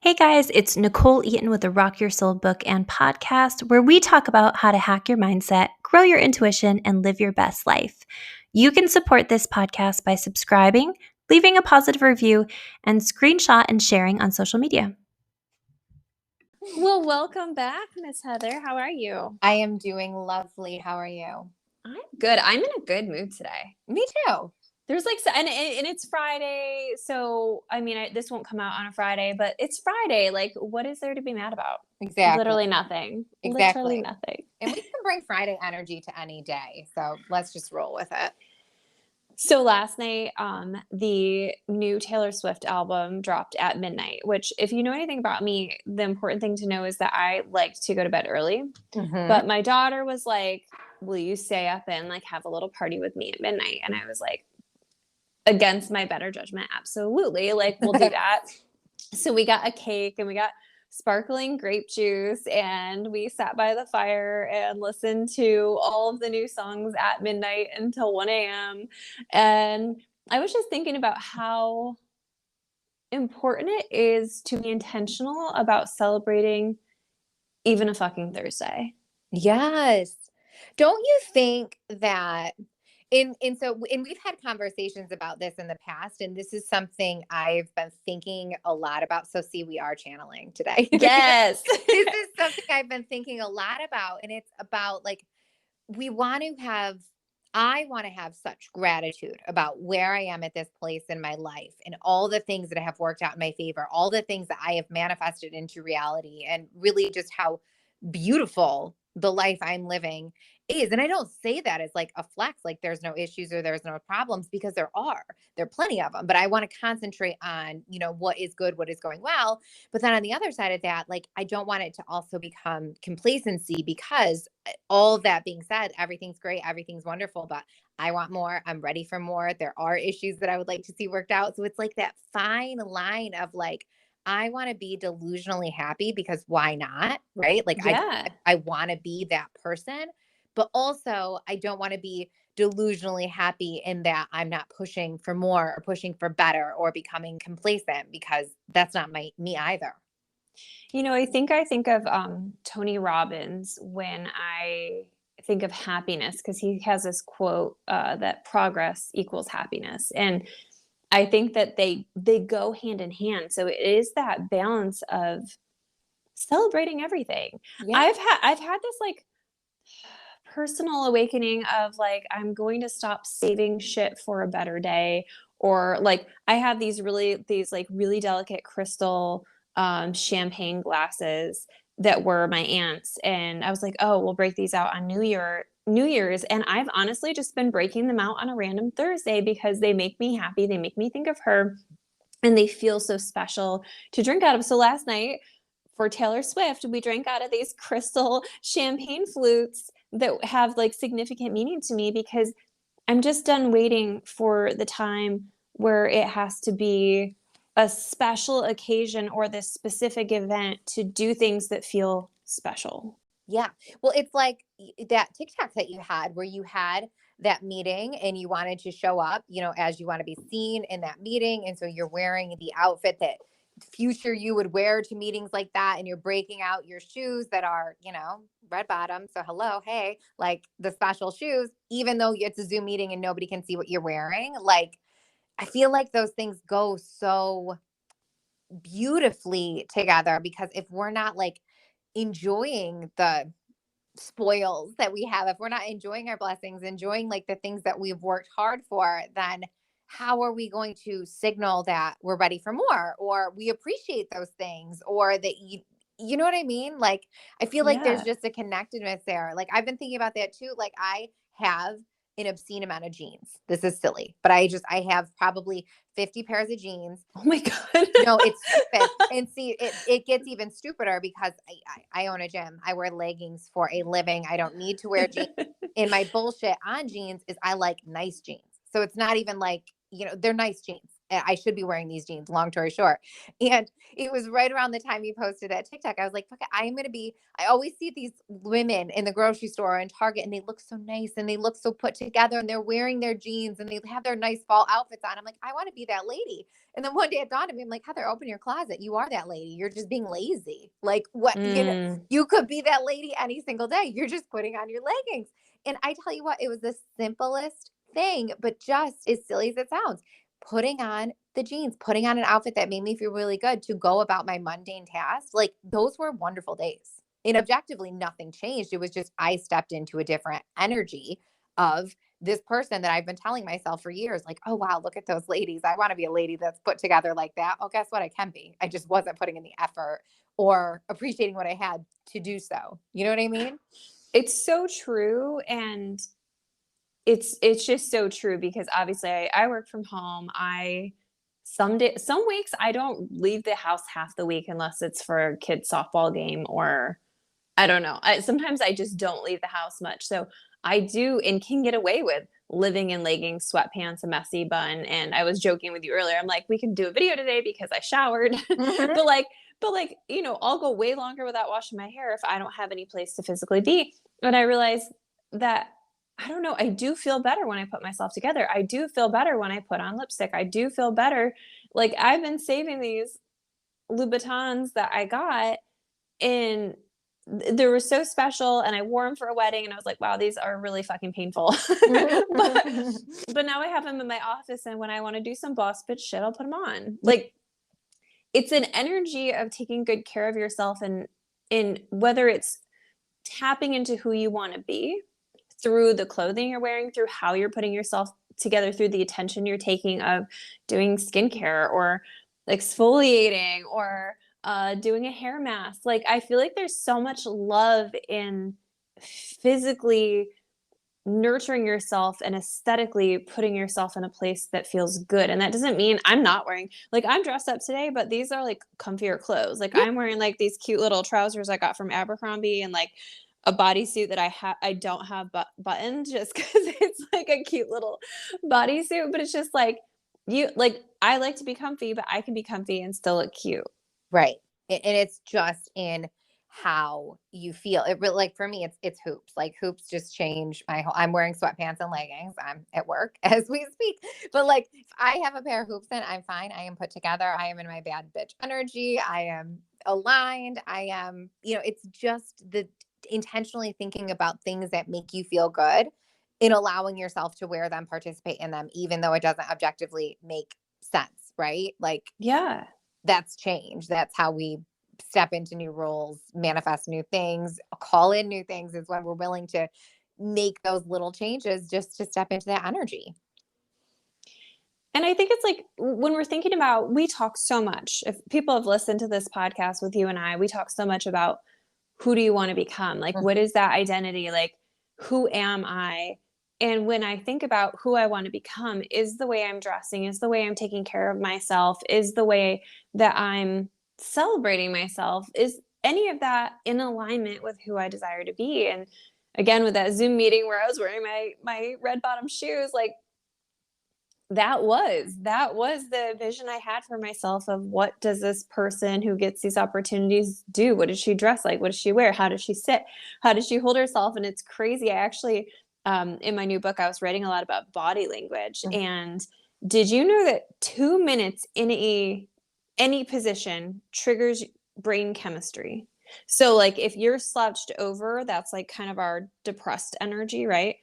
Hey guys, it's Nicole Eaton with the Rock Your Soul book and podcast, where we talk about how to hack your mindset, grow your intuition, and live your best life. You can support this podcast by subscribing, leaving a positive review, and screenshot and sharing on social media. Well, welcome back, Miss Heather. How are you? I am doing lovely. How are you? I'm good. I'm in a good mood today. Me too. There's and it's Friday, so I mean, this won't come out on a Friday, but it's Friday. Like, what is there to be mad about? Exactly. Literally nothing. Exactly. Literally nothing. And we can bring Friday energy to any day. So let's just roll with it. So last night, the new Taylor Swift album dropped at midnight, which if you know anything about me, the important thing to know is that I like to go to bed early. Mhm. But my daughter was like, will you stay up and like have a little party with me at midnight? And I was like, against my better judgment, absolutely. Like, we'll do that. So we got a cake and we got sparkling grape juice and we sat by the fire and listened to all of the new songs at midnight until 1 a.m. And I was just thinking about how important it is to be intentional about celebrating even a fucking Thursday. Yes. Don't you think that and we've had conversations about this in the past, and this is something I've been thinking a lot about. So see, we are channeling today. Yes. This is something I've been thinking a lot about, and it's about like I want to have such gratitude about where I am at this place in my life and all the things that have worked out in my favor, all the things that I have manifested into reality, and really just how beautiful the life I'm living is. And I don't say that as like a flex, like there's no issues or there's no problems, because there are plenty of them, but I want to concentrate on, what is good, what is going well. But then on the other side of that, like, I don't want it to also become complacency, because all of that being said, everything's great, everything's wonderful, but I want more. I'm ready for more. There are issues that I would like to see worked out. So it's like that fine line of like, I want to be delusionally happy because why not? Right. Like, Yeah. I want to be that person, but also I don't want to be delusionally happy in that I'm not pushing for more or pushing for better or becoming complacent, because that's not me either. I think of Tony Robbins when I think of happiness, because he has this quote that progress equals happiness. And I think that they go hand in hand. So it is that balance of celebrating everything. Yeah. I've had this like personal awakening of like, I'm going to stop saving shit for a better day. Or like, I have these really delicate crystal champagne glasses that were my aunt's, and I was like, oh, we'll break these out on New Year's, and I've honestly just been breaking them out on a random Thursday because they make me happy, they make me think of her, and they feel so special to drink out of. So last night for Taylor Swift, we drank out of these crystal champagne flutes that have like significant meaning to me, because I'm just done waiting for the time where it has to be a special occasion or this specific event to do things that feel special. Yeah. Well, it's like that TikTok that you had where you had that meeting and you wanted to show up, as you want to be seen in that meeting. And so you're wearing the outfit that future you would wear to meetings like that. And you're breaking out your shoes that are, red bottom. So hello, hey, like the special shoes, even though it's a Zoom meeting and nobody can see what you're wearing. Like, I feel like those things go so beautifully together, because if we're not like enjoying the spoils that we have, if we're not enjoying our blessings, enjoying like the things that we've worked hard for, then how are we going to signal that we're ready for more, or we appreciate those things, or that you know what I mean? Like, I feel like there's Yeah. just a connectedness there. Like, I've been thinking about that too. Like, I have an obscene amount of jeans. This is silly, but I have probably 50 pairs of jeans. Oh my God. No, it's stupid. And see, it gets even stupider because I own a gym. I wear leggings for a living. I don't need to wear jeans. And my bullshit on jeans is I like nice jeans. So it's not even like, they're nice jeans. I should be wearing these jeans, long story short. And it was right around the time you posted that TikTok. I was like, fuck it, I always see these women in the grocery store and Target, and they look so nice and they look so put together and they're wearing their jeans and they have their nice fall outfits on. I'm like, I want to be that lady. And then one day it dawned on me, I'm like, Heather, open your closet. You are that lady. You're just being lazy. Like, what, you could be that lady any single day. You're just putting on your leggings. And I tell you what, it was the simplest thing, but just as silly as it sounds, putting on the jeans, putting on an outfit that made me feel really good to go about my mundane tasks. Like, those were wonderful days. And objectively, nothing changed. It was just I stepped into a different energy of this person that I've been telling myself for years, like, oh, wow, look at those ladies. I want to be a lady that's put together like that. Oh, guess what? I can be. I just wasn't putting in the effort or appreciating what I had to do so. You know what I mean? It's so true. And it's just so true because obviously I work from home. Some weeks I don't leave the house half the week unless it's for a kid's softball game, or I don't know. Sometimes I just don't leave the house much. So I do and can get away with living in leggings, sweatpants, a messy bun. And I was joking with you earlier. I'm like, we can do a video today because I showered. Mhm. but like, I'll go way longer without washing my hair if I don't have any place to physically be. And I realized that, I don't know, I do feel better when I put myself together. I do feel better when I put on lipstick. I do feel better. Like, I've been saving these Louboutins that I got, and they were so special, and I wore them for a wedding, and I was like, wow, these are really fucking painful. but but now I have them in my office, and when I want to do some boss bitch shit, I'll put them on. Like, it's an energy of taking good care of yourself, and in whether it's tapping into who you want to be through the clothing you're wearing, through how you're putting yourself together, through the attention you're taking of doing skincare or exfoliating or doing a hair mask. Like, I feel like there's so much love in physically nurturing yourself and aesthetically putting yourself in a place that feels good. And that doesn't mean I'm not wearing, like, I'm dressed up today, but these are like comfier clothes. Like, Yeah. I'm wearing like these cute little trousers I got from Abercrombie, and like a bodysuit that I don't have buttoned just because it's like a cute little bodysuit. But it's just like, I like to be comfy, but I can be comfy and still look cute. Right. And it's just in how you feel. It really, like, for me, it's hoops. Like, hoops just change my whole, I'm wearing sweatpants and leggings. I'm at work as we speak. But like, if I have a pair of hoops in, I'm fine. I am put together. I am in my bad bitch energy. I am aligned. I am, it's just the intentionally thinking about things that make you feel good in allowing yourself to wear them, participate in them, even though it doesn't objectively make sense, right? Like, Yeah. that's change. That's how we step into new roles, manifest new things, call in new things, is when we're willing to make those little changes just to step into that energy. And I think it's like, when we're thinking about, we talk so much. If people have listened to this podcast with you and I, we talk so much about, who do you want to become? Like, what is that identity? Like, who am I? And when I think about who I want to become, is the way I'm dressing, is the way I'm taking care of myself, is the way that I'm celebrating myself, is any of that in alignment with who I desire to be? And again, with that Zoom meeting where I was wearing my red bottom shoes, like, that was the vision I had for myself of, what does this person who gets these opportunities do? What does she dress like? What does she wear? How does she sit? How does she hold herself? And it's crazy. I actually, in my new book, I was writing a lot about body language. Mm-hmm. And did you know that 2 minutes in any position triggers brain chemistry? So like, if you're slouched over, that's like kind of our depressed energy, right?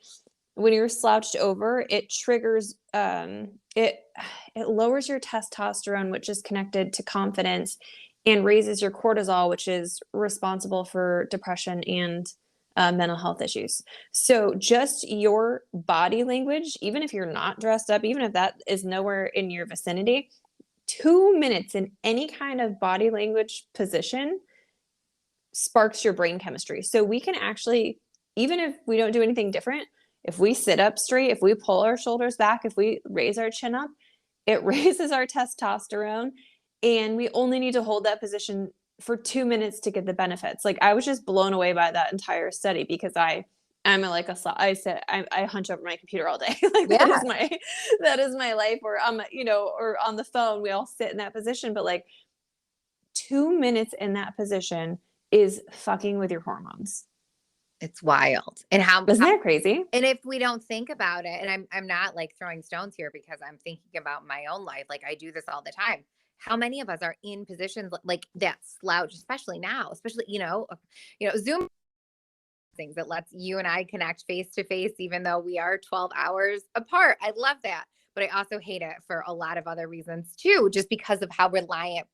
When you're slouched over, it triggers, it lowers your testosterone, which is connected to confidence, and raises your cortisol, which is responsible for depression and mental health issues. So just your body language, even if you're not dressed up, even if that is nowhere in your vicinity, 2 minutes in any kind of body language position sparks your brain chemistry. So we can actually, even if we don't do anything different, if we sit up straight, if we pull our shoulders back, if we raise our chin up, it raises our testosterone, and we only need to hold that position for 2 minutes to get the benefits. Like, I was just blown away by that entire study, because I like I said, I hunch over my computer all day. Like Yeah. that is my life. Or or on the phone, we all sit in that position. But like 2 minutes in that position is fucking with your hormones. It's wild. And Isn't that crazy? and if we don't think about it, and I'm not like throwing stones here because I'm thinking about my own life, like I do this all the time. How many of us are in positions like that slouch, especially now, especially, Zoom things that lets you and I connect face to face, even though we are 12 hours apart. I love that. But I also hate it for a lot of other reasons too, just because of how reliant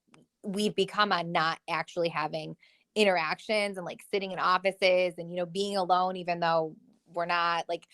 we've become on not actually having interactions and like sitting in offices and, being alone, even though we're not like,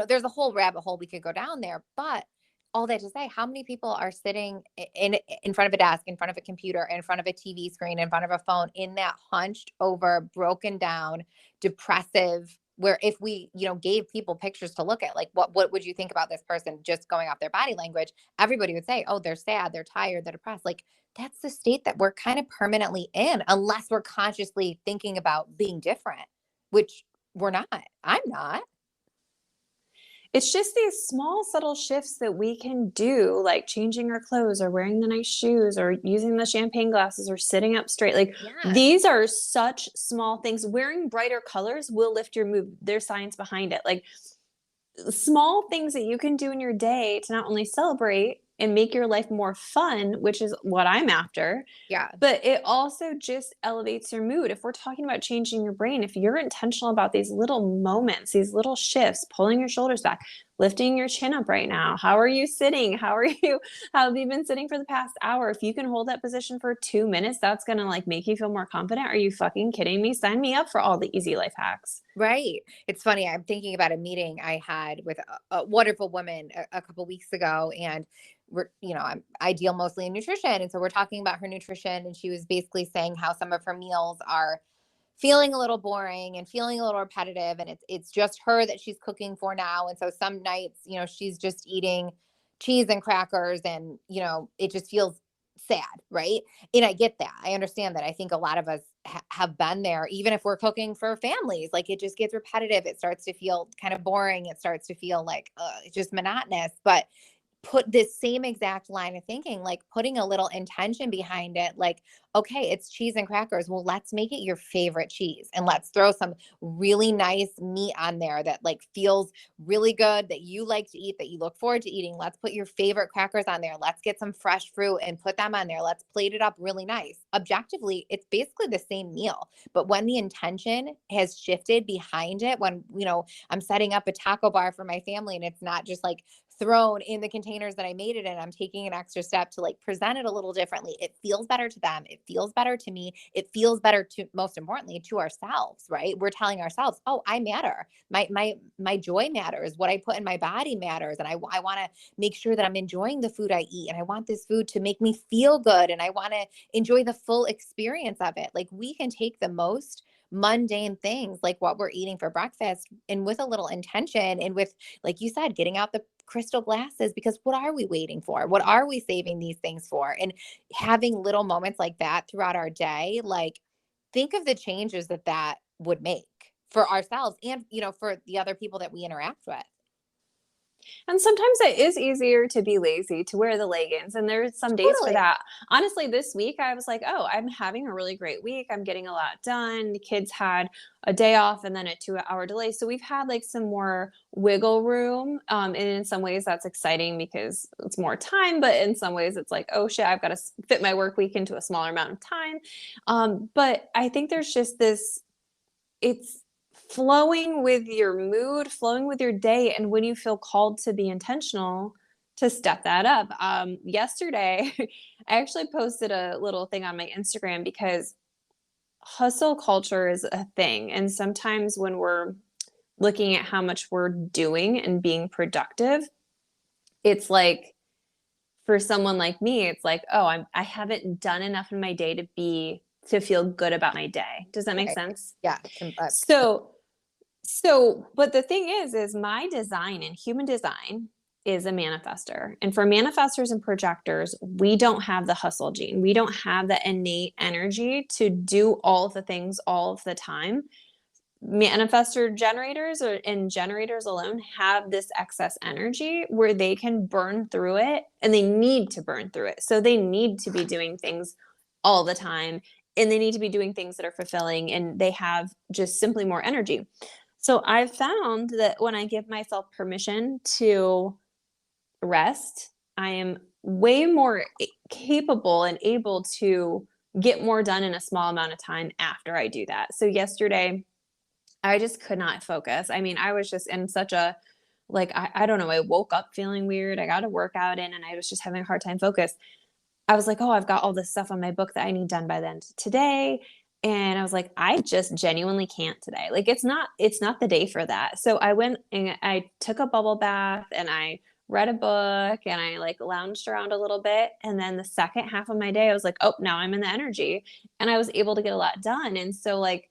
there's a whole rabbit hole we could go down there. But all that to say, how many people are sitting in front of a desk, in front of a computer, in front of a TV screen, in front of a phone, in that hunched over, broken down, depressive, where if we, gave people pictures to look at, like what would you think about this person just going off their body language? Everybody would say, oh, they're sad, they're tired, they're depressed. Like that's the state that we're kind of permanently in, unless we're consciously thinking about being different, which we're not. I'm not. It's just these small, subtle shifts that we can do, like changing our clothes or wearing the nice shoes or using the champagne glasses or sitting up straight. Like these are such small things. Wearing brighter colors will lift your mood. There's science behind it. Like small things that you can do in your day to not only celebrate and make your life more fun, which is what I'm after. Yeah. But it also just elevates your mood. If we're talking about changing your brain, if you're intentional about these little moments, these little shifts, pulling your shoulders back, lifting your chin up right now. How are you sitting? How have you been sitting for the past hour? If you can hold that position for 2 minutes, that's going to like make you feel more confident. Are you fucking kidding me? Sign me up for all the easy life hacks. Right. It's funny. I'm thinking about a meeting I had with a wonderful woman a couple weeks ago, and I deal mostly in nutrition. And so we're talking about her nutrition, and she was basically saying how some of her meals are feeling a little boring and feeling a little repetitive. And it's just her that she's cooking for now. And so some nights, she's just eating cheese and crackers, and, it just feels sad. Right. And I get that. I understand that. I think a lot of us have been there, even if we're cooking for families. Like it just gets repetitive. It starts to feel kind of boring. It starts to feel like it's just monotonous. But put this same exact line of thinking, like putting a little intention behind it, like, okay, it's cheese and crackers. Well, let's make it your favorite cheese, and let's throw some really nice meat on there that like feels really good, that you like to eat, that you look forward to eating. Let's put your favorite crackers on there. Let's get some fresh fruit and put them on there. Let's plate it up really nice. Objectively, it's basically the same meal, but when the intention has shifted behind it, when, I'm setting up a taco bar for my family, and it's not just like thrown in the containers that I made it in, I'm taking an extra step to like present it a little differently. It feels better to them. It feels better to me. It feels better to, most importantly, to ourselves, right? We're telling ourselves, oh, I matter. My joy matters. What I put in my body matters. And I want to make sure that I'm enjoying the food I eat. And I want this food to make me feel good. And I want to enjoy the full experience of it. Like we can take the most mundane things like what we're eating for breakfast, and with a little intention, and with, like you said, getting out the crystal glasses, because what are we waiting for? What are we saving these things for? And having little moments like that throughout our day, like think of the changes that would make for ourselves and, for the other people that we interact with. And sometimes it is easier to be lazy, to wear the leggings. And there's some days for that. Honestly, this week I was like, oh, I'm having a really great week. I'm getting a lot done. The kids had a day off and then a 2-hour delay. So we've had like some more wiggle room. And in some ways that's exciting because it's more time. But in some ways it's like, oh shit, I've got to fit my work week into a smaller amount of time. But I think there's just it's flowing with your mood, flowing with your day. And when you feel called to be intentional, to step that up. Yesterday, I actually posted a little thing on my Instagram because hustle culture is a thing. And sometimes when we're looking at how much we're doing and being productive, it's like, for someone like me, it's like, oh, I haven't done enough in my day to feel good about my day. Does that make sense? Yeah. But the thing is my design and human design is a manifester. And for manifestors and projectors, we don't have the hustle gene. We don't have the innate energy to do all of the things all of the time. manifestor generators and generators alone have this excess energy where they can burn through it, and they need to burn through it. So they need to be doing things all the time, and they need to be doing things that are fulfilling, and they have just simply more energy. So I've found that when I give myself permission to rest, I am way more capable and able to get more done in a small amount of time after I do that. So yesterday, I just could not focus. I mean, I was just in such a, like, I don't know, I woke up feeling weird. I got a workout in and I was just having a hard time focus. I was like, oh, I've got all this stuff on my book that I need done by the end of today. And I was like, I just genuinely can't today. Like it's not the day for that. So I went and I took a bubble bath and I read a book and I like lounged around a little bit. And then the second half of my day, I was like, oh, now I'm in the energy. And I was able to get a lot done. And so like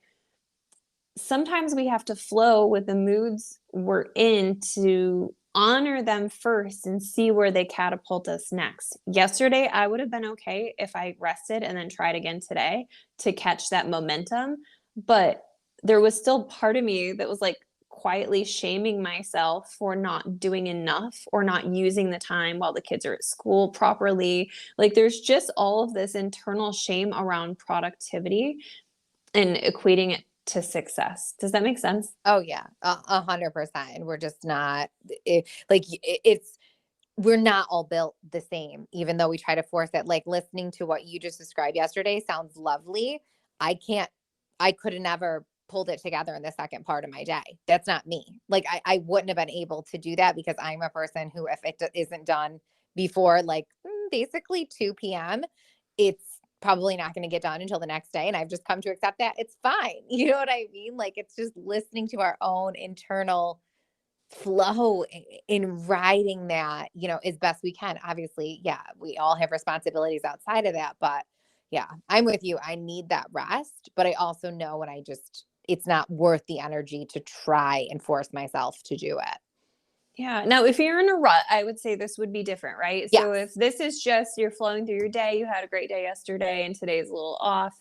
sometimes we have to flow with the moods we're in to honor them first and see where they catapult us next. Yesterday, I would have been okay if I rested and then tried again today to catch that momentum. But there was still part of me that was like quietly shaming myself for not doing enough or not using the time while the kids are at school properly. Like there's just all of this internal shame around productivity and equating it to success. Does that make sense? Oh yeah, 100%. And we're just not it's we're not all built the same, even though we try to force it. Like listening to what you just described yesterday sounds lovely. I can't, I could have never pulled it together in the second part of my day. That's not me. Like I wouldn't have been able to do that because I'm a person who, if it isn't done before like basically 2 p.m., it's probably not going to get done until the next day. And I've just come to accept that it's fine. You know what I mean? Like it's just listening to our own internal flow in riding that, as best we can. Obviously, yeah, we all have responsibilities outside of that, but yeah, I'm with you. I need that rest, but I also know when it's not worth the energy to try and force myself to do it. Yeah. Now, if you're in a rut, I would say this would be different, right? Yes. So if this is just you're flowing through your day, you had a great day yesterday and today's a little off,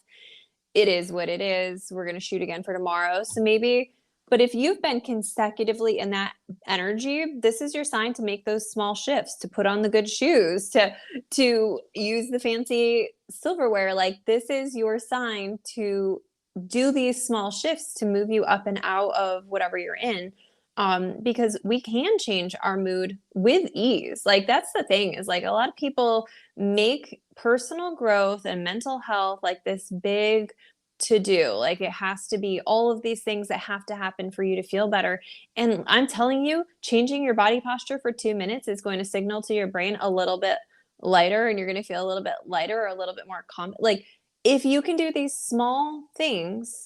it is what it is. We're going to shoot again for tomorrow. So maybe, but if you've been consecutively in that energy, this is your sign to make those small shifts, to put on the good shoes, to use the fancy silverware. Like this is your sign to do these small shifts to move you up and out of whatever you're in. Because we can change our mood with ease. Like that's the thing, is like a lot of people make personal growth and mental health like this big to do. Like it has to be all of these things that have to happen for you to feel better. And I'm telling you, changing your body posture for 2 minutes is going to signal to your brain a little bit lighter, and you're going to feel a little bit lighter or a little bit more calm. Like if you can do these small things,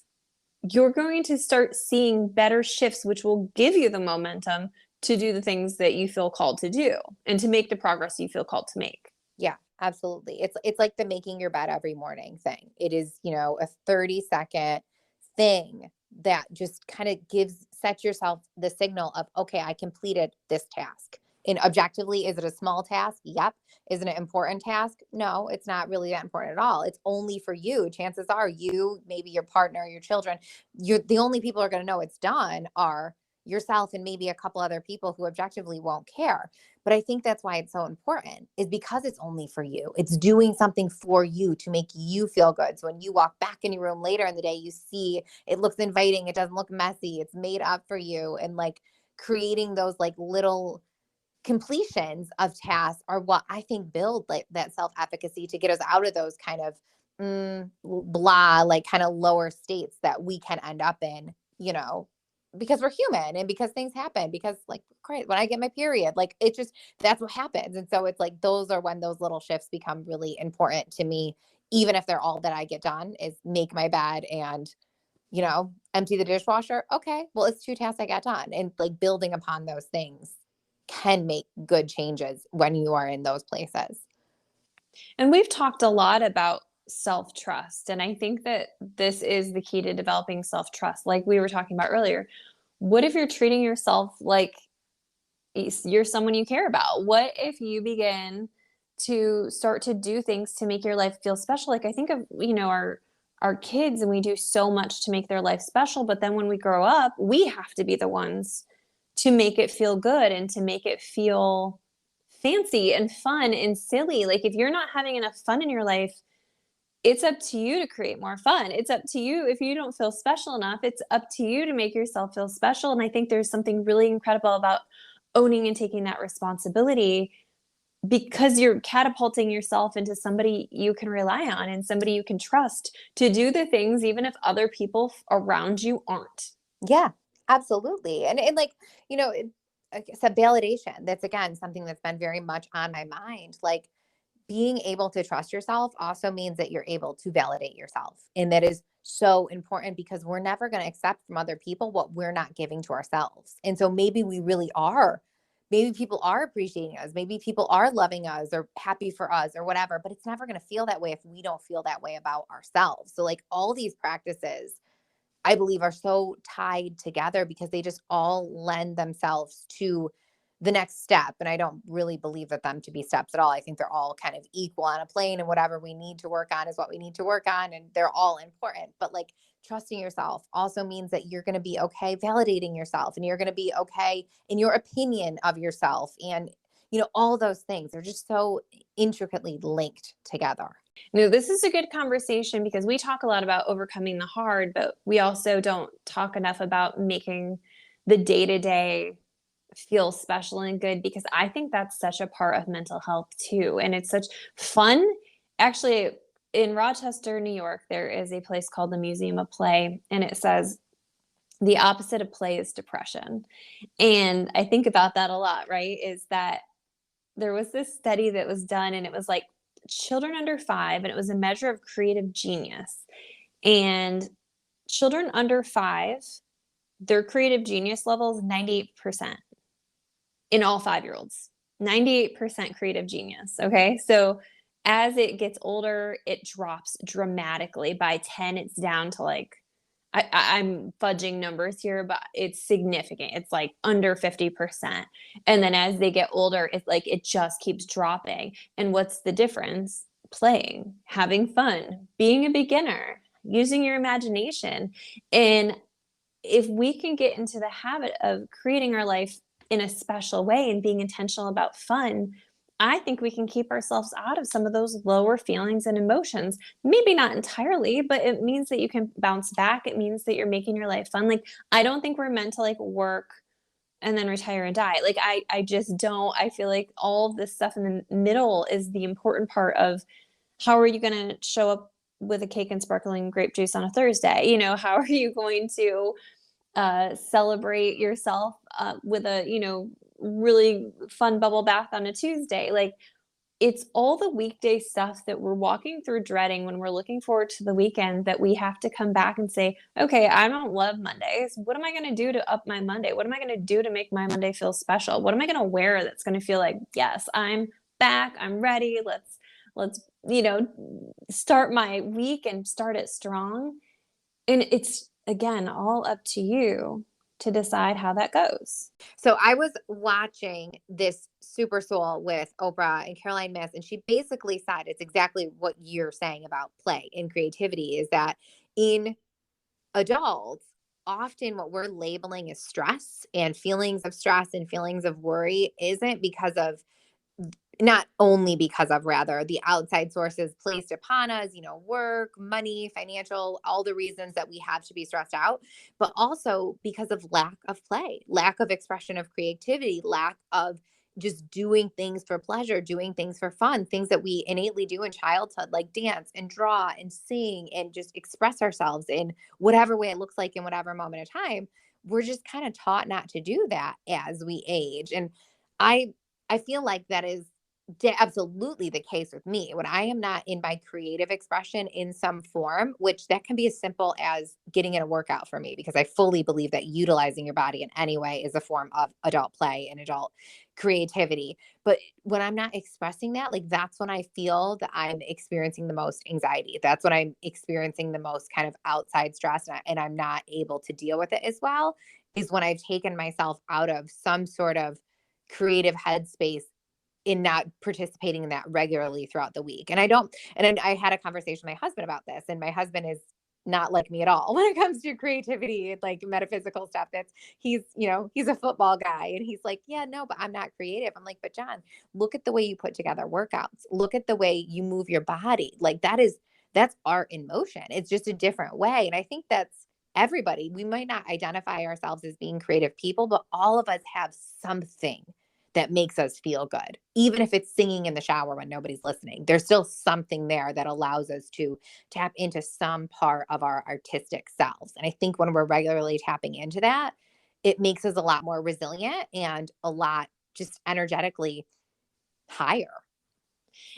you're going to start seeing better shifts, which will give you the momentum to do the things that you feel called to do and to make the progress you feel called to make. Yeah, absolutely. It's like the making your bed every morning thing. It is, a 30-second thing that just kind of sets yourself the signal of, okay, I completed this task. And objectively, is it a small task? Yep. Isn't it an important task? No, it's not really that important at all. It's only for you. Chances are you, maybe your partner, your children, you're the only people who are going to know it's done are yourself and maybe a couple other people who objectively won't care. But I think that's why it's so important, is because it's only for you. It's doing something for you to make you feel good. So when you walk back in your room later in the day, you see it looks inviting. It doesn't look messy. It's made up for you. And like creating those like little completions of tasks are what I think build like that self-efficacy to get us out of those kind of blah, like kind of lower states that we can end up in, because we're human and because things happen, because like, great, when I get my period, like it just, that's what happens. And so it's like, those are when those little shifts become really important to me, even if they're all that I get done is make my bed and, empty the dishwasher. Okay, well, it's 2 tasks I got done. And like building upon those things can make good changes when you are in those places. And we've talked a lot about self-trust. And I think that this is the key to developing self-trust. Like we were talking about earlier, what if you're treating yourself like you're someone you care about? What if you begin to start to do things to make your life feel special? Like I think of, our kids and we do so much to make their life special. But then when we grow up, we have to be the ones to make it feel good and to make it feel fancy and fun and silly. Like if you're not having enough fun in your life, it's up to you to create more fun. It's up to you. If you don't feel special enough, it's up to you to make yourself feel special. And I think there's something really incredible about owning and taking that responsibility, because you're catapulting yourself into somebody you can rely on and somebody you can trust to do the things, even if other people around you aren't. Yeah, absolutely. And like, like I said, validation. That's again something that's been very much on my mind. Like being able to trust yourself also means that you're able to validate yourself. And that is so important because we're never going to accept from other people what we're not giving to ourselves. And so maybe we really are. Maybe people are appreciating us. Maybe people are loving us or happy for us or whatever, but it's never going to feel that way if we don't feel that way about ourselves. So, like, all these practices I believe are so tied together because they just all lend themselves to the next step. And I don't really believe that them to be steps at all. I think they're all kind of equal on a plane, and whatever we need to work on is what we need to work on. And they're all important. But like trusting yourself also means that you're going to be okay validating yourself, and you're going to be okay in your opinion of yourself. And, all those things are just so intricately linked together. No, this is a good conversation because we talk a lot about overcoming the hard, but we also don't talk enough about making the day-to-day feel special and good, because I think that's such a part of mental health too. And it's such fun. Actually, in Rochester, New York, there is a place called the Museum of Play, and it says the opposite of play is depression. And I think about that a lot, right? Is that there was this study that was done, and it was like children under 5, and it was a measure of creative genius. And children under 5, their creative genius level is 98% in all 5-year-olds. 98% creative genius. Okay. So as it gets older, it drops dramatically. By 10, it's down to like, I'm fudging numbers here, but it's significant. It's like under 50%. And then as they get older, it's like it just keeps dropping. And what's the difference? Playing, having fun, being a beginner, using your imagination. And if we can get into the habit of creating our life in a special way and being intentional about fun, I think we can keep ourselves out of some of those lower feelings and emotions. Maybe not entirely, but it means that you can bounce back. It means that you're making your life fun. Like, I don't think we're meant to like work and then retire and die. Like, I just don't. I feel like all of this stuff in the middle is the important part of how are you going to show up with a cake and sparkling grape juice on a Thursday? How are you going to celebrate yourself with a, really fun bubble bath on a Tuesday? Like, it's all the weekday stuff that we're walking through dreading when we're looking forward to the weekend that we have to come back and say, okay, I don't love Mondays. What am I going to do to up my Monday? What am I going to do to make my Monday feel special? What am I going to wear that's going to feel like, yes, I'm back. I'm ready. Let's, start my week and start it strong. And it's, again, all up to you to decide how that goes. So I was watching this Super Soul with Oprah and Caroline Miss, and she basically said it's exactly what you're saying about play and creativity, is that in adults, often what we're labeling as stress and feelings of stress and feelings of worry isn't because of, not only because of, rather, the outside sources placed upon us, work, money, financial, all the reasons that we have to be stressed out, but also because of lack of play, lack of expression of creativity, lack of just doing things for pleasure, doing things for fun, things that we innately do in childhood, like dance and draw and sing and just express ourselves in whatever way it looks like in whatever moment of time. We're just kind of taught not to do that as we age. And I I feel like that is absolutely the case with me when I am not in my creative expression in some form, which that can be as simple as getting in a workout for me, because I fully believe that utilizing your body in any way is a form of adult play and adult creativity. But when I'm not expressing that, like, that's when I feel that I'm experiencing the most anxiety. That's when I'm experiencing the most kind of outside stress, and I'm not able to deal with it as well, is when I've taken myself out of some sort of creative headspace in not participating in that regularly throughout the week. And I had a conversation with my husband about this, and my husband is not like me at all when it comes to creativity, like metaphysical stuff. He's a football guy, and he's like, yeah, no, but I'm not creative. I'm like, but John, look at the way you put together workouts. Look at the way you move your body. Like that's art in motion. It's just a different way. And I think that's everybody. We might not identify ourselves as being creative people, but all of us have something that makes us feel good. Even if it's singing in the shower when nobody's listening, there's still something there that allows us to tap into some part of our artistic selves. And I think when we're regularly tapping into that, it makes us a lot more resilient and a lot just energetically higher.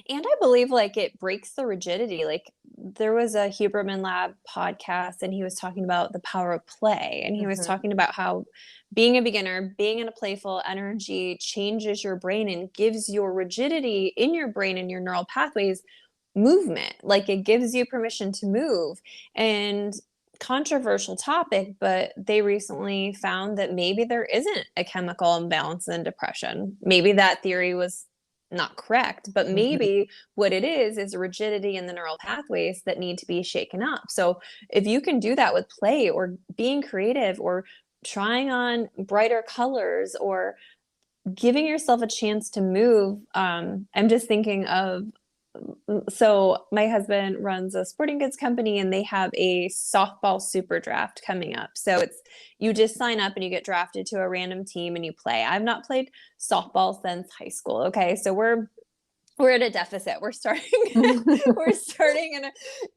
And I believe like it breaks the rigidity. Like there was a Huberman Lab podcast, and he was talking about the power of play. And he was talking about how being a beginner, being in a playful energy changes your brain and gives your rigidity in your brain and your neural pathways movement. Like it gives you permission to move. And controversial topic, but they recently found that maybe there isn't a chemical imbalance in depression. Maybe that theory was not correct, but maybe what it is rigidity in the neural pathways that need to be shaken up. So if you can do that with play or being creative or trying on brighter colors or giving yourself a chance to move, I'm just thinking of, so my husband runs a sporting goods company, and they have a softball super draft coming up. So it's, you just sign up and you get drafted to a random team and you play. I've not played softball since high school. Okay. So we're at a deficit. We're starting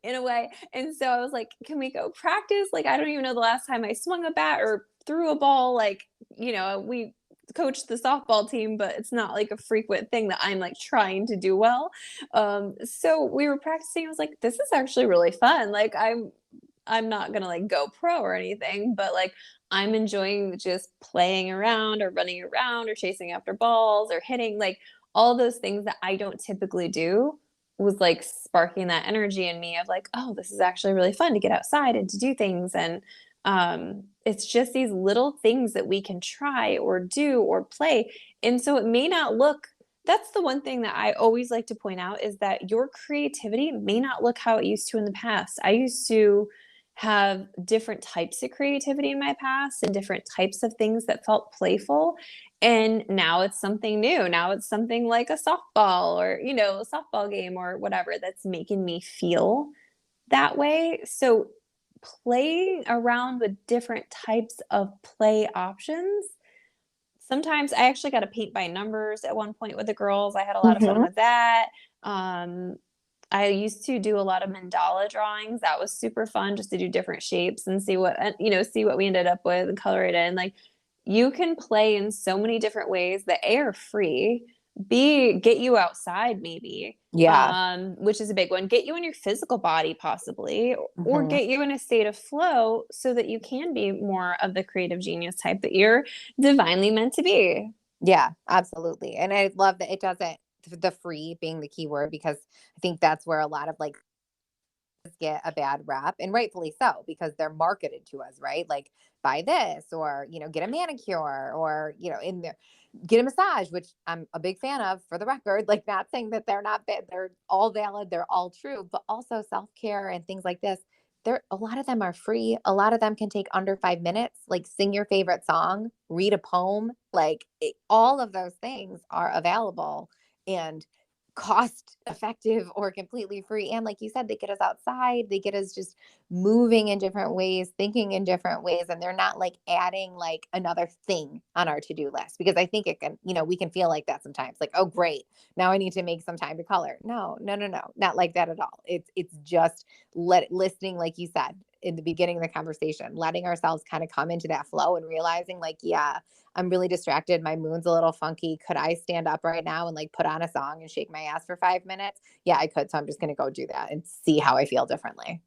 in a way. And so I was like, can we go practice? Like, I don't even know the last time I swung a bat or threw a ball. Like, we coach the softball team, but it's not like a frequent thing that I'm like trying to do well. So we were practicing. I was like, this is actually really fun. Like I'm not gonna like go pro or anything, but like I'm enjoying just playing around or running around or chasing after balls or hitting, like all those things that I don't typically do was like sparking that energy in me of like, oh, this is actually really fun to get outside and to do things. And it's just these little things that we can try or do or play. And so it may not look, that's the one thing that I always like to point out, is that your creativity may not look how it used to in the past. I used to have different types of creativity in my past and different types of things that felt playful. And now it's something new. Now it's something like a softball or, a softball game or whatever that's making me feel that way. So playing around with different types of play options. Sometimes I actually got to paint by numbers at one point with the girls. I had a lot of fun with that. I used to do a lot of mandala drawings. That was super fun, just to do different shapes and see what we ended up with and color it in. Like you can play in so many different ways that A, are free, B, get you outside maybe. Yeah. Which is a big one. Get you in your physical body possibly, or get you in a state of flow so that you can be more of the creative genius type that you're divinely meant to be. Yeah, absolutely. And I love that it doesn't, the free being the key word, because I think that's where a lot of like get a bad rap, and rightfully so, because they're marketed to us, right? Like buy this, or, get a manicure, or, in there, get a massage, which I'm a big fan of, for the record. Like, not saying that they're not bad. They're all valid. They're all true, but also self-care and things like this. A lot of them are free. A lot of them can take under 5 minutes, like sing your favorite song, read a poem, like all of those things are available and cost effective or completely free. And like you said, they get us outside, they get us just moving in different ways, thinking in different ways, and they're not like adding like another thing on our to-do list, because I think it can, we can feel like that sometimes, like, oh great, now I need to make some time to color. No, not like that at all. It's just listening, like you said in the beginning of the conversation, letting ourselves kind of come into that flow and realizing like, yeah, I'm really distracted. My mood's a little funky. Could I stand up right now and like put on a song and shake my ass for 5 minutes? Yeah, I could. So I'm just going to go do that and see how I feel differently.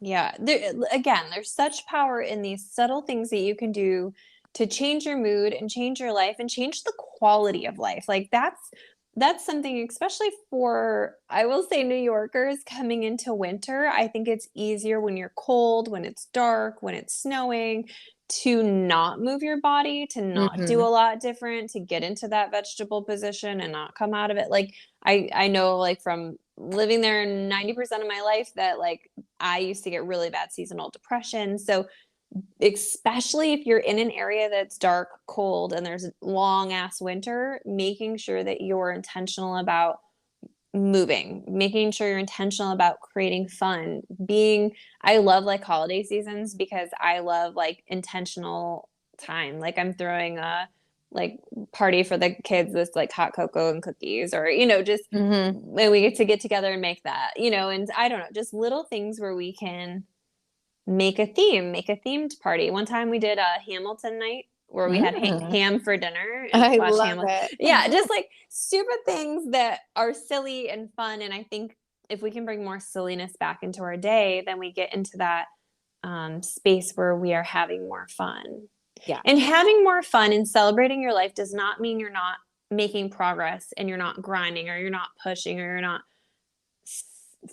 Yeah. There's such power in these subtle things that you can do to change your mood and change your life and change the quality of life. Like that's something, especially for, I will say, New Yorkers coming into winter. I think it's easier when you're cold, when it's dark, when it's snowing, to not move your body, to not do a Mhm. lot different, to get into that vegetable position and not come out of it. Like I know like from living there 90% of my life that like I used to get really bad seasonal depression. So especially if you're in an area that's dark, cold, and there's a long ass winter, making sure that you're intentional about moving, making sure you're intentional about creating fun, being I love like holiday seasons because I love like intentional time. Like I'm throwing a like party for the kids with like hot cocoa and cookies or just Mhm. and we get together and make that, and I don't know, just little things where we can make a themed party. One time we did a Hamilton night where we had Mm. ham for dinner and I watched love Hamilton. it. Yeah, just like stupid things that are silly and fun. And I think if we can bring more silliness back into our day, then we get into that space where we are having more fun. Yeah. And having more fun and celebrating your life does not mean you're not making progress and you're not grinding or you're not pushing or you're not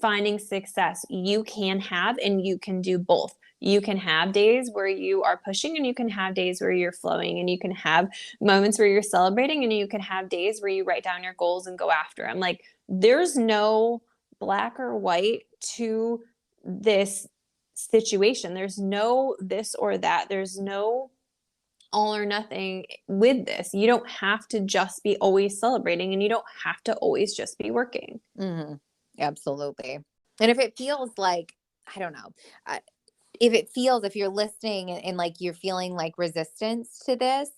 finding success. You can have and you can do both. You can have days where you are pushing and you can have days where you're flowing and you can have moments where you're celebrating and you can have days where you write down your goals and go after them. Like there's no black or white to this situation. There's no this or that. There's no all or nothing with this. You don't have to just be always celebrating and you don't have to always just be working. Mhm. Absolutely. And if it feels like, I don't know, uh, if you're listening and like you're feeling like resistance to this,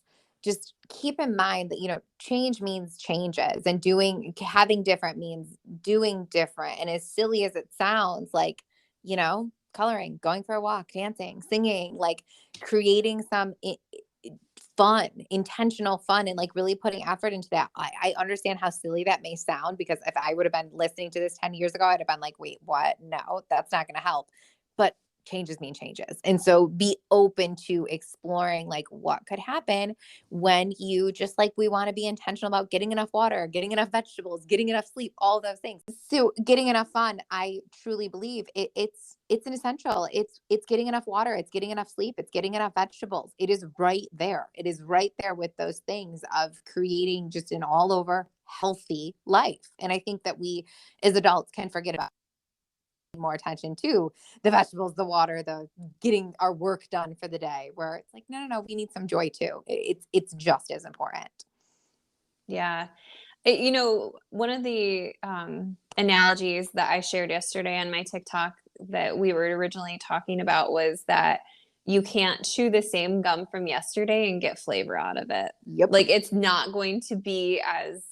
just keep in mind that, change means changes, and having different means doing different. And as silly as it sounds, like, coloring, going for a walk, dancing, singing, like creating some fun, intentional fun, and like really putting effort into that. I understand how silly that may sound, because if I would have been listening to this 10 years ago, I'd have been like, wait, what? No, that's not going to help. But changes mean changes. And so be open to exploring like what could happen when you just like, we want to be intentional about getting enough water, getting enough vegetables, getting enough sleep, all those things. So getting enough fun, I truly believe it's an essential. It's getting enough water, it's getting enough sleep, it's getting enough vegetables. It is right there. It is right there with those things of creating just an all over healthy life. And I think that we as adults can forget about more attention to the vegetables, the water, the getting our work done for the day, where it's like, no, we need some joy too. It's just as important. Yeah. One of the analogies that I shared yesterday on my TikTok that we were originally talking about was that you can't chew the same gum from yesterday and get flavor out of it. Yep. Like it's not going to be as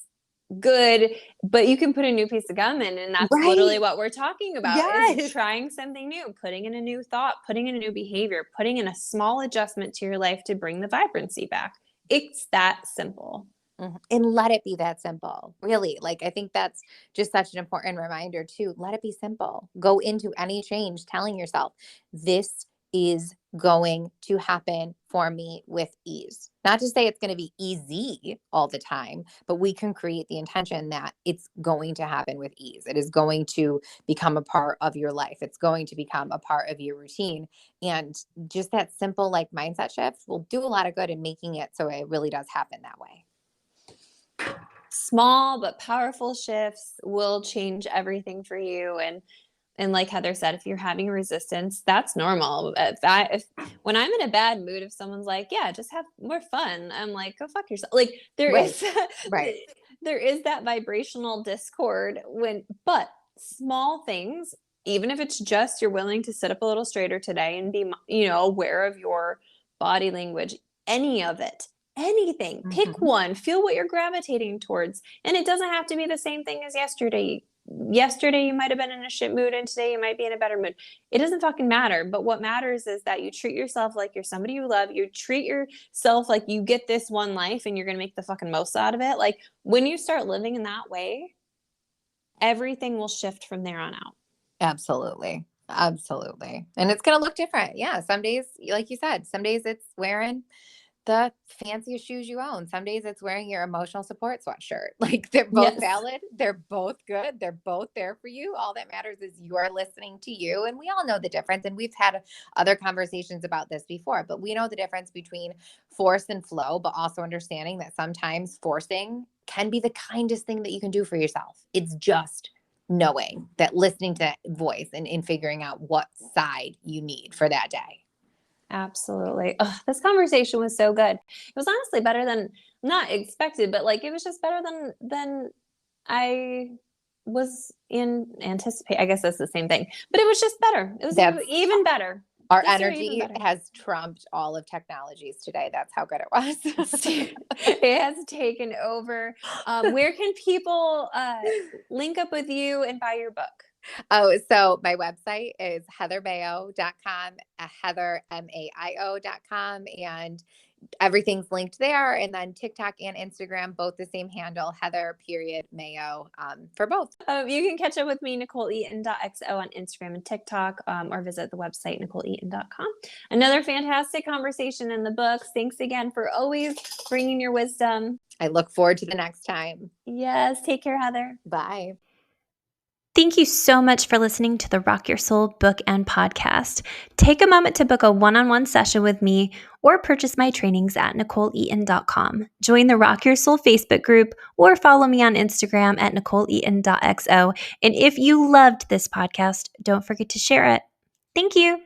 good, but you can put a new piece of gum in, and that's literally Right. what we're talking about is Yes. trying something new, putting in a new thought, putting in a new behavior, putting in a small adjustment to your life to bring the vibrancy back. It's that simple. Mhm. And let it be that simple. Really. Like, I think that's just such an important reminder too. Let it be simple. Go into any change telling yourself, this is going to happen for me with ease. Not to say it's going to be easy all the time, but we can create the intention that it's going to happen with ease. It is going to become a part of your life. It's going to become a part of your routine. And just that simple like mindset shift will do a lot of good in making it so it really does happen that way. Small but powerful shifts will change everything for you. And like Heather said, if you're having resistance, that's normal. If when I'm in a bad mood, if someone's like, yeah, just have more fun, I'm like, go fuck yourself. Like Right. Right. there is that vibrational discord but small things, even if it's just you're willing to sit up a little straighter today and be, aware of your body language, any of it, anything, pick Mhm. one, feel what you're gravitating towards. And it doesn't have to be the same thing as yesterday. Yesterday you might have been in a shit mood and today you might be in a better mood. It doesn't fucking matter. But what matters is that you treat yourself like you're somebody you love. You treat yourself like you get this one life and you're going to make the fucking most out of it. Like when you start living in that way, everything will shift from there on out. Absolutely. Absolutely. And it's going to look different. Yeah. Some days, like you said, some days it's wearing the fanciest shoes you own. Some days it's wearing your emotional support sweatshirt. Like they're both Yes. valid. They're both good. They're both there for you. All that matters is you're listening to you. And we all know the difference. And we've had other conversations about this before, but we know the difference between force and flow, but also understanding that sometimes forcing can be the kindest thing that you can do for yourself. It's just knowing that, listening to that voice and figuring out what side you need for that day. Absolutely. Ugh, this conversation was so good. It was honestly better than, not expected, but like it was just better than I was in anticipate. I guess that's the same thing, but it was just better. It was even better. Our Just even energy better. has trumped all of technologies today. That's how good it was. It has taken over. Where can people link up with you and buy your book? Oh, so my website is heathermaio.com, heathermaio.com, and everything's linked there. And then TikTok and Instagram, both the same handle, Heather.Mayo, for both. You can catch up with me, NicoleEaton.xo on Instagram and TikTok, or visit the website, NicoleEaton.com. Another fantastic conversation in the books. Thanks again for always bringing your wisdom. I look forward to the next time. Yes. Take care, Heather. Bye. Thank you so much for listening to the Rock Your Soul book and podcast. Take a moment to book a one-on-one session with me or purchase my trainings at NicoleEaton.com. Join the Rock Your Soul Facebook group or follow me on Instagram at NicoleEaton.xo. And if you loved this podcast, don't forget to share it. Thank you.